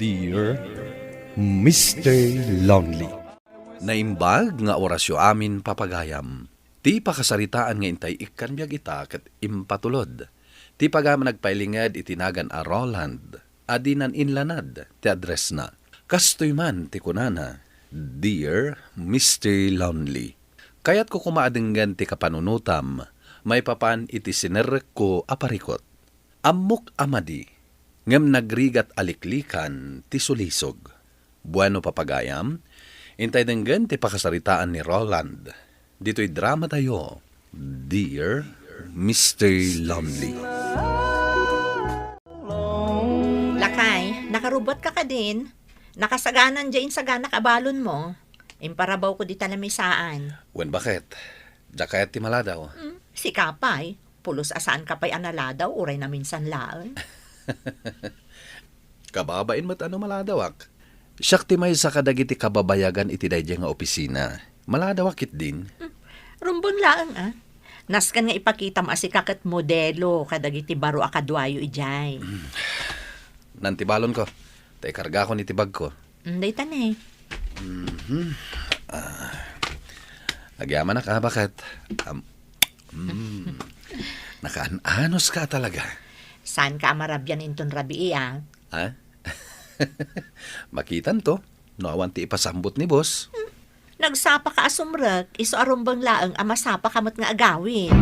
Dear Mr. Lonely. Naimbag nga orasyo amin papagayam. Ti pakasaritaan nga intay ikan biyag ita ket impatulod. Ti pagama nagpailingad itinagan a Roland. Adinan inlanad ti address na. Kastoy man ti kunana, Dear Mr. Lonely. Kaya't ko kumaadenggan ti kapanunutam, may papan iti sinerek ko aparikot. Amok amadi, ngem nagrigat aliklikan ti sulisog. Bueno papagayam, intay denggan ti pakasaritaan ni Roland. Dito'y drama tayo, Dear Mr. Lonely. Lakay, nakarubot ka din. Nakasaganan dyan sa gana kabalon mo. Imparabaw ko di talamisaan. Wen bakit? Jakayat ti maladaw. Si Kapay, pulos asaan kapay analadaw, uray na minsan laan. Kababain mo't ano maladawak? Siyak ti may sa kadagiti kababayagan iti dayjay nga opisina. Maladawakit din. Rumbon laang Naskan nga ipakita mo si kakat modelo, kadagiti baro akadwayo ijay. Nantibalon ko. Tay karga ko ni tibag ko. Day tanay. Nagyaman na ka, bakit? Nakaanos ka talaga. Saan ka amarabyan inton rabi Ha? Makitan to. Noawan ti ipasambot ni boss. Nagsapa ka asumrek, iso arumbang laang amasapa kamot nga agawin.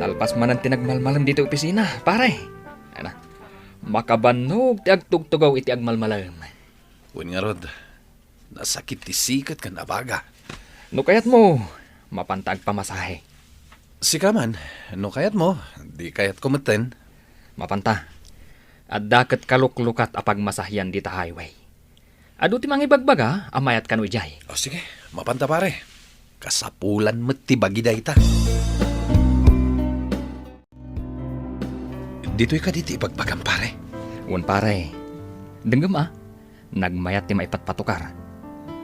Nalpas man ang tinagmalmalam dito opisina, pare. Ano? Makabanog ti agtugtugaw iti agmalmalam. Uwan nga rod, nasakit ti sikat kan abaga. No kayat mo, mapantag pamasahe. Sika man, no kayat mo, di kayat kumeten. Mapanta. At dakat kaluklukat apag masahyan dita highway. Adu ti mangibagbaga, amayat kanu ijay. O sige, mapanta pare. Kasapulan mo't ti bagiday ta. Dito'y ka diti ipagpagam pare. Un pare, denggam nagmayat ti maipatpatukar.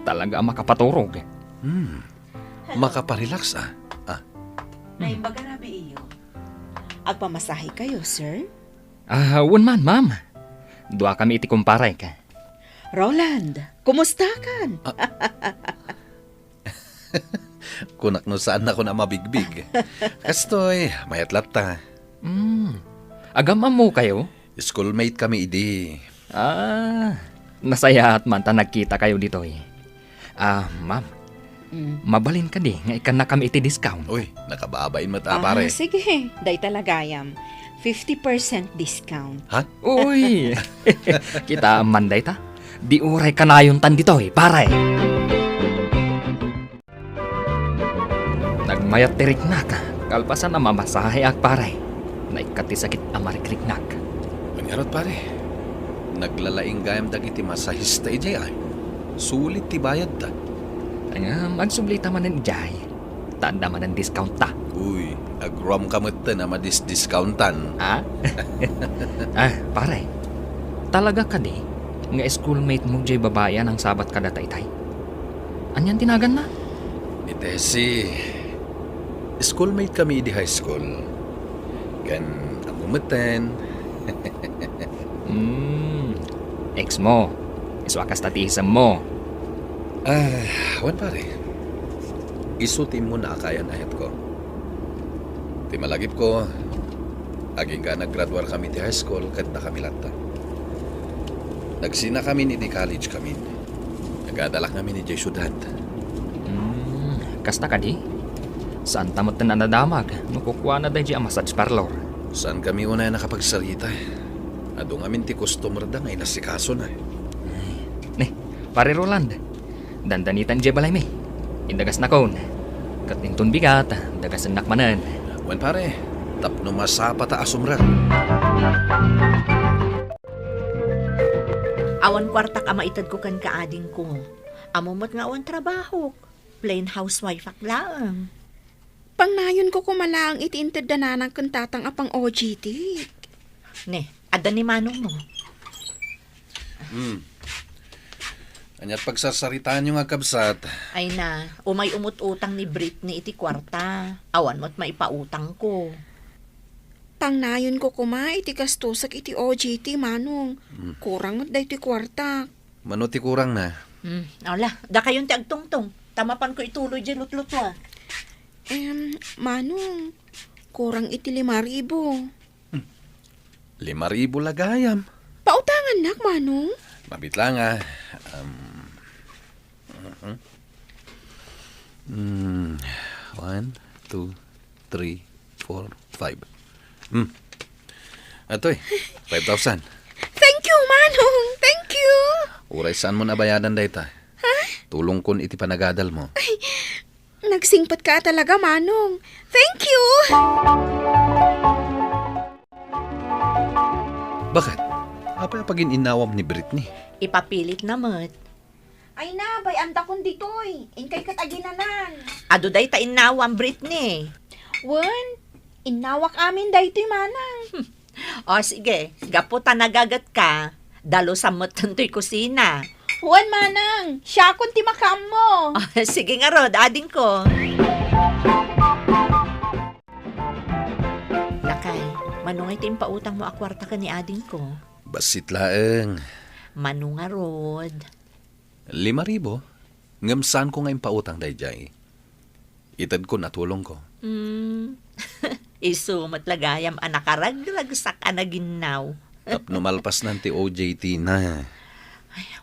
Talaga makapaturog. Makaparelax Naimbaga rabi iyo. Agpamasahe kayo, sir? Un man, ma'am. Dua kami iti kumpare ka. Roland, kumusta kan? Kunak no saan ako na mabigbig. Kastoy, mayat lapta. Agam mo kayo? Schoolmate kami idi. Nasaya at man ta nagkita kayo dito eh. Ma'am, mabalin ka di nga ikan na kami iti discount. Uy, nakababain mo ta pare. Sige, day talagayam. 50% discount. Ha? Uy, kita manday ta. Di uray ka na yung tan dito eh, pare. Nagmayat tirik na ka. Kalpasan na mamasahe ak pare. Naikati sakit amarikliknak. Mangarot pare, naglalaing gayam dagiti masahista ijay ay. Sulit ti bayad ta. Magsublita man ng ijay. Tanda man ng discount ta. Uy, agrom kamot na madis-discountan. Pare, talaga ka di nga schoolmate mo jay babayan ang sabat kada taytay. Anyan tinagan na? Ni Tessie, schoolmate kami di high school. Kan amumeten. Ex mo. Iswakas tatihisam mo. Wan pare. Isutin mo na akayan ayat ko. Ti malagip ko, aging ka naggraduar kami ti high school kat na kami lata. Nagsina kami ni di college kami. Nagadalak kami ni Jay Syudad. Kasta ka di? Saan tamot na nadamag? Nukukuha na dahi ang massage parlor. Saan kami unay nakapagsalita? Adong amin ti customer da ngay nasikaso na. Pare Roland, dandanitan jay balay mi. Indagas na kon. Katintun bigat, dagas anak manan. Wan pare, tapno masapa ta asumra. Awan kwarta ka maitad ko kan kaading ko. Amumot nga awan trabaho. Plain housewife ak laang. Pangnayon ko kumalaang itiintad na ng kantatang apang OGT. Ne, adan ni manong mo. Anyat pagsasaritaan yung agkabsat. Ay na, umay umut-utang ni Britney iti kwarta. Awan mo't maipautang ko. Pang nayon ko kuma iti kastusak iti OJT manong. Kurang at iti kwarta. Manuti kurang na. Ala, da kayon ti agtungtong. Tamapan ko ituloy dyan lutlutwa. Manong, kurang iti 5,000. 5,000 lagayam. Pautangan nak, manong. Mabit lang ah. 1, 2, 3, 4, 5. Atoy, 5,000. Thank you, manong. Thank you. Uray saan mo nabayadan dayta? Tulong kun iti panagadal mo. Nagsingpat ka talaga, manong. Thank you. Bakit? Apa pagin inawam ni Britney? Ipapilit na mo't. Ay na, bay, anda kon ditoy. Inkay kat aginanan. Ado day ta inawang Britney. Wen, inawak amin daytoy manang. O sige, gaputa nagagat ka. Dalo sa matantoy kusina. Wen, manang, siya kon ti makam mo. Sige nga Rod, ading ko. Lakay, manungay ti pautang mo akwarta ka ni ading ko. Basit laeng. Manunga Rod. 5,000? Ngamsan ko ngayon pautang dayjay. Itad ko natulong ko. Isumat lagayam anakarag-ragsak anaginaw. Tapno malpas nanti OJT na.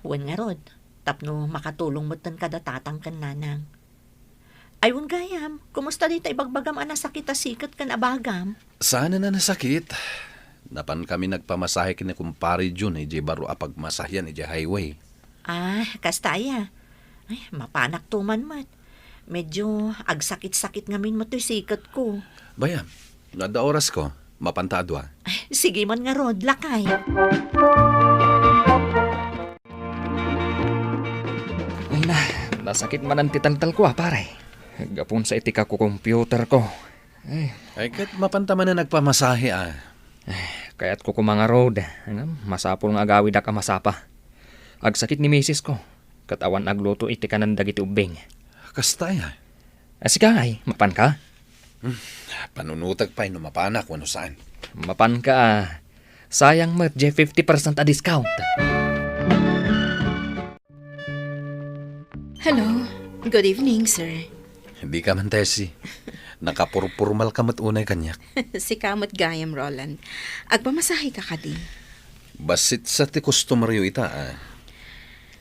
Wan nga Rod, tapno makatulong mo tan kada tatang kan nanang. Ayun gayam, kumusta dita ibagbagam anasakit sikat kan abagam? Sana na nasakit. Napan kami nagpamasahe kini kumpare Jun ije baro apag masahyan ije highway. Kastaya. Ay, mapanak tuman mat. Medyo agsakit-sakit ngamin mo to'y sikat ko. Bayam, nada oras ko, mapantadwa. Ay, sige man nga Rod, lakay. Ay na, nasakit man ang titaltal ko pare. Gapon sa itika ko computer ko. Ay kat mapantaman na nagpamasahe Kaya't ko kumanga road. Masapol nga agawid ka masapa. Agsakit ni misis ko. Katawan agluto iti kanan dagiti ubing. Kastaya. Asika ay, mapan ka? Panunutag pa'y numapanak wano saan. Mapan ka sayang mat 50% a discount. Hello. Good evening, sir. Hindi ka man tesi. Nakapurpurmal ka mat unay kanyak. Si Kamot Gayam, Roland. Agpamasahe ka kadi. Basit sa ti customer ita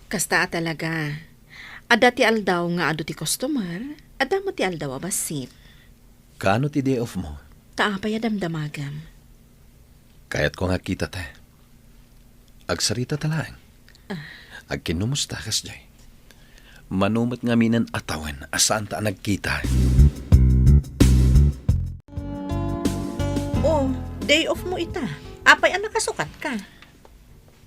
Kasta talaga. Ada ti aldaw nga ado ti customer, ada mo ti aldaw abasit. Kano ti day off mo? Taapay adamdamagam. Kaya't ko nga kita ta. Agsarita talang. Agkinumusta kas jay. Manumot nga minan atawan asaan ta nagkita. Oh, day off mo ita. Apay ang nakasukat ka.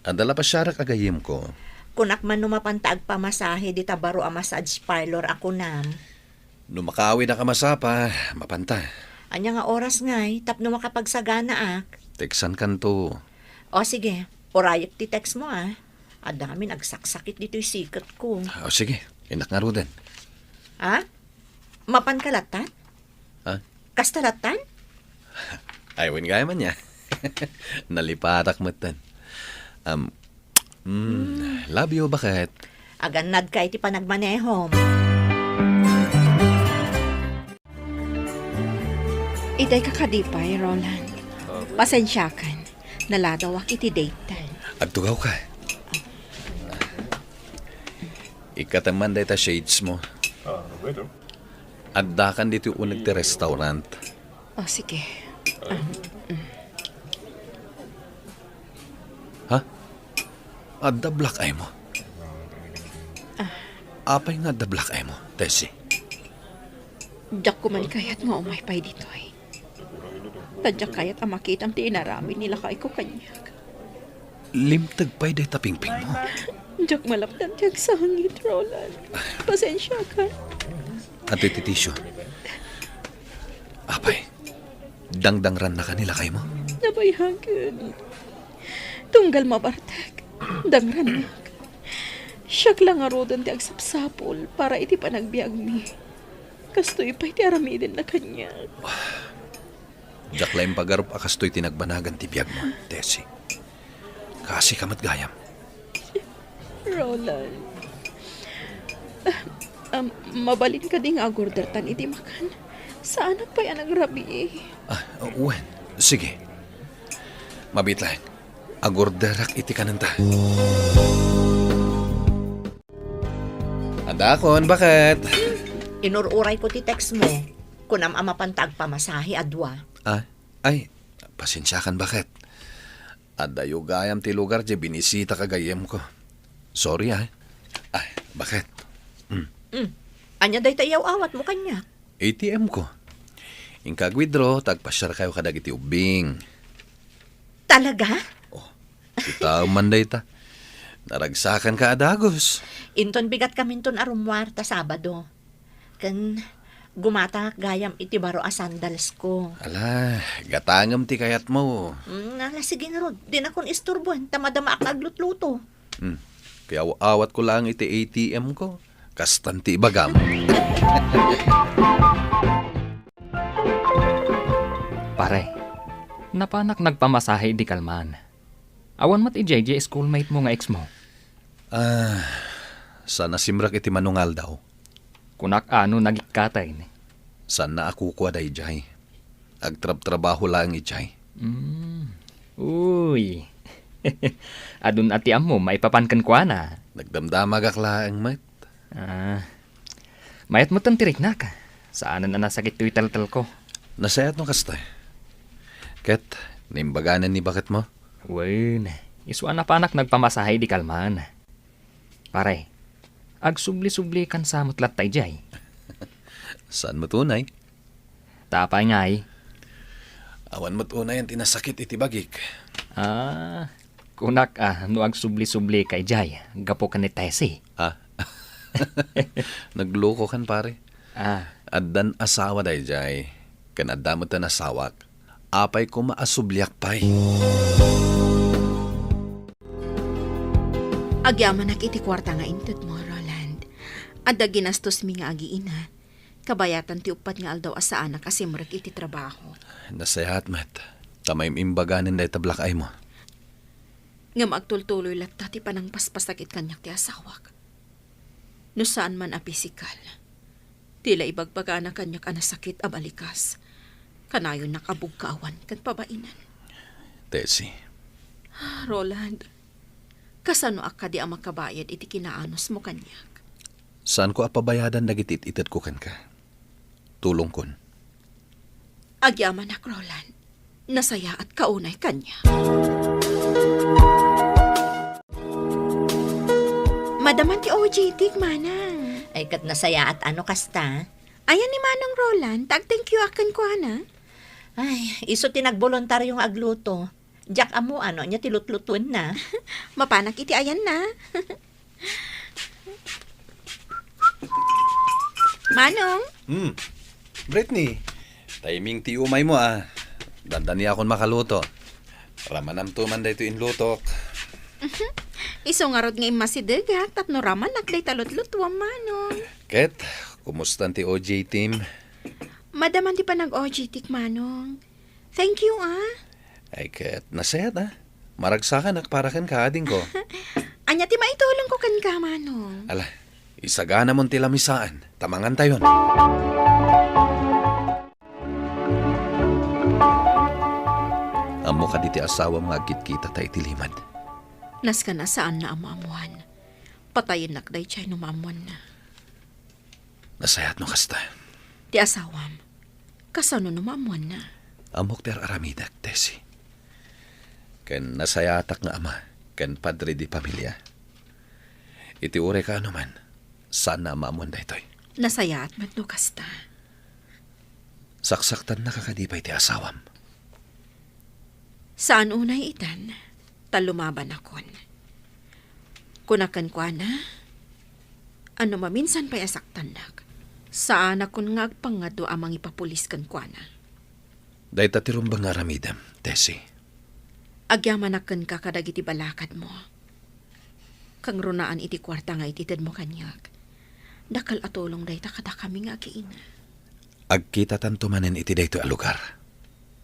Andala pa syarak agayim ko. Kunak man numapantag pamasahe di tabaro a massage parlor ako nam. Numakawi na kamasapa, mapanta. Anya nga oras ngay, tapno makapagsagana ak. Teksan kanto. O sige, orayek ti text mo Adamin agsaksakit dito'y sikat ko. O sige, inak nga roden. Mapan kalatan? Kastalatan? Ayawin gaya man niya. Nalipatak matan. Love you, bakit? Aganad ka iti panagmanehom. Iday ka kadipay, Roland. Pasensyakan. Naladawak iti date. Agtugaw ka. Ikataman day ta shades mo. Addakan dito unag ti restaurant. O, sige. Adda black eye mo. Apay nga adda black eye mo, Tessie. Diyak ko man kayat nga umay pay dito ay. Tadyak kayat ang makitang ti inarami nila kay ko kanyak. Limtag pa'y day tapingping mo. Diyak malapdan diyak sa hangit, Roland. Pasensya ka. At ititisyo. Apay, dangdangran na kanila kay mo. Nabayhagan. Tunggal mabartag. Dangran na. Siyak lang arodan ti agsapsapol para iti panagbiag mi. Kastoy pa'y ti aramidin na kanya. Jak laing pagarup akas to'y tinagbanagan ti biyag mo, Tessie. Kasi kamat gayam. Roland. Mabalin ka ding agordertan iti makan. Saan pa'y anagrabi eh? Wen, sige. Mabit lang. Agorderak iti kananta. Adakon, bakit? Inururay ko ti text mo. Kunam ama pantag pamasahe adwa. Ay, pasensyakan bakit? Adayo gayam ti lugar di binisita kagayem ko. Sorry Ay, bakit? Anya day tayaw awat mo kanya. ATM ko. Ingkag withdraw, tagpasyar kayo kadag iti ubing. Talaga? Kita manday ta. Naragsakan ka adagos. Inton bigat kaminton arumwar ta Sabado. Kan gumata gayam iti baro a sandals ko. Ala, gatangam ti kayat mo. Ala, sige nga rod. Di na kon isturbuan. Tamadama ak naglutluto. Kaya awat ko lang iti ATM ko. Kastanti bagam. Pare, napanak nagpamasahe di kalman. Awan mat i JJ schoolmate mo nga ex mo. Sana simrak iti manungal daw. Kunak ano nagikatay ni. Sana ako kwa day jay. Agtrab-trabaho lang ijay. Uy. Adun ati mo, maipapankan kwa na. Nagdamdamag aklaang mat. Mayat mo tantirik na ka. Saanan na nasakit tuwi tal-tal ko. Nasayat no kasta. Ket, nimbaganan ni bakit mo? Wen, iswa na panak nagpamasahay di kalman. Pare, agsubli-subli kan sa mutlat tay jay. Saan mo tunay? Tapay nga Awan mo tunay ang tinasakit iti bagik. Kunak no agsubli-subli kay jay. Gapo ka ni Tessie. Nagloko kan pare. Addan asawa day jay. Kan addamot na nasawak. Apay ko maasublyak pay. Agyaman nak iti kwarta nga inted mo, Roland. Adda ginastos mi nga agiina. Kabayatan ti upat nga aldaw asaan kasi marag iti trabaho. Nasayat mat. Tamay imbaganin day tablak ay mo. Nga magtultuloy latta ti panang paspasakit kanyak ti asawak. No saan man a pisikal. Tila ibagbaga na kanyak anasakit a balikas. Kanayon nakabug kaawan kan pabainan. Tessie. Roland, kasano akka di ang makabayad iti kinaanos mo kanyak? Saan ko apabayadan nagitit-itat ko kan ka? Tulong kon. Agyaman nak, Roland. Nasaya at kaunay kanya. Madaman ti OJ, manang. Ay kat nasaya at ano kasta? Ayan ni Manong Roland, tag-thank you akan ko, ana. Ay, iso tinagbolontaryong agluto. Jak amo ano, nya tilutlutuan na. Mapanak iti ayan na. Manong? Brittany, timing ti umay mo Dandani akon makaluto. Ramanam to man dayto inlutok. Iso nga rod nga imasidegat, tapno raman nakday talot-lutwam, Manong. Ket, kumusta ti OJ team? Madaman di pa nag-OJ tik, Manong. Thank you, Ay ket, nasayat Maragsakan nakparakan ka ading ko. Anya ti maitulong ko kan ka, Manong. Ala, isagana mon ti lamisaan. Tamangan tayon. Amo ka diti asawa mga agkit-kita tayo tilimad. Nas ka na saan na amamuhan. Patayin nakday chay numamuhan na. Nasayat no kasta. Ti asawam, kasano numamuhan na. Amok ter aramidak, Tessie. Ken nasayatak nga ama, ken padre di pamilya. Iti ure ka anuman, saan na amamuan daytoy. Nasaya at matno kasta. Saksaktan nakakadipay ti asawam. Saan unay itan, talumaban akon. Kunakan ko na, ano maminsan pa'y asaktan nak. Saan akon nga agpangado amang ipapulis kan ko na. Dayta ti rumbang aramidam, Tessie. Agyaman akan ka kadag iti balakad mo. Kang runaan iti kwarta nga ititid mo kanyak. Dakal atulong dayta kada kami nga kiina. Agkita tanto manen iti dayto a lugar.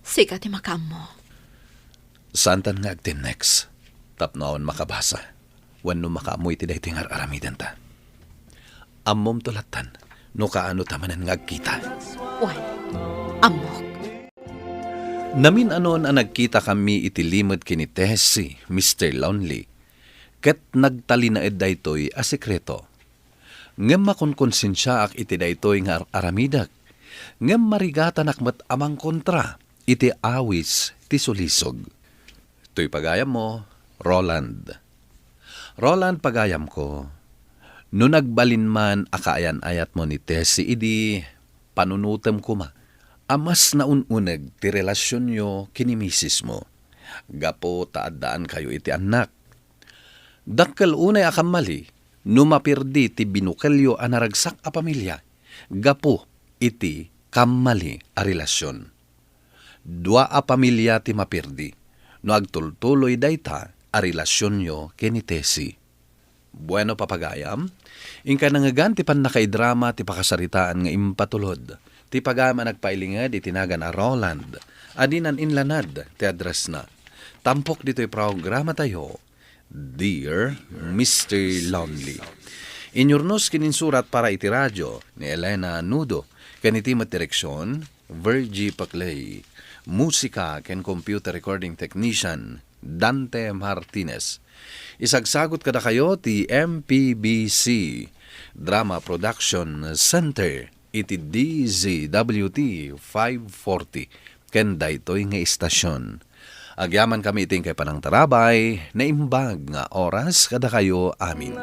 Sika ti makamo. Santan nga agtin next. Tapnaon makabasa. Wano makaamoy ti dayti nga aramidan ta. Ammom tulatan. No kaano tamanan nga agkita. Wan, amok. Namin anon ang nagkita kami itilimod kini Tessie, Mr. Lonely. Ket nagtalinaed daytoy a sekreto. Ngem makonkonsensya ak iti daytoy nga aramidak. Ngem marigatan akmat amang kontra. Iti awis ti sulisog. To'y pagayam mo, Roland. Roland, pagayam ko. No nagbalin man akaayan ayat mo ni Tessie, idi panunutem ko ma. Amas na ununeg ti relasyon nyo kini misis mo. Gapo taadaan kayo iti anak. Dakkel unay akam mali, no mapirdi ti binukelyo a naragsak a pamilya. Gapo iti kamali a relasyon. Dua a pamilya ti mapirdi, no agtultuloy dayta a relasyon nyo kini Tessie. Bueno papagayam, inka nangagan ti pan nakaidrama ti pakasaritaan nga impatulod. Ti pagama nagpailingad itinagan a Roland, adinan inlanad ti address na. Tampok dito'y programa tayo, Dear Mr. Lonely. Inyurnos kininsurat para iti radyo ni Elena Nudo, kanitimat direksyon, Virgie Paclay. Musika ken computer recording technician, Dante Martinez. Isagsagot kada kayo ti MPBC Drama Production Center iti DZWT 540 ken daytoy nga istasyon. Agyaman kami iting kay panang tarabay na imbag nga oras kada kayo amin.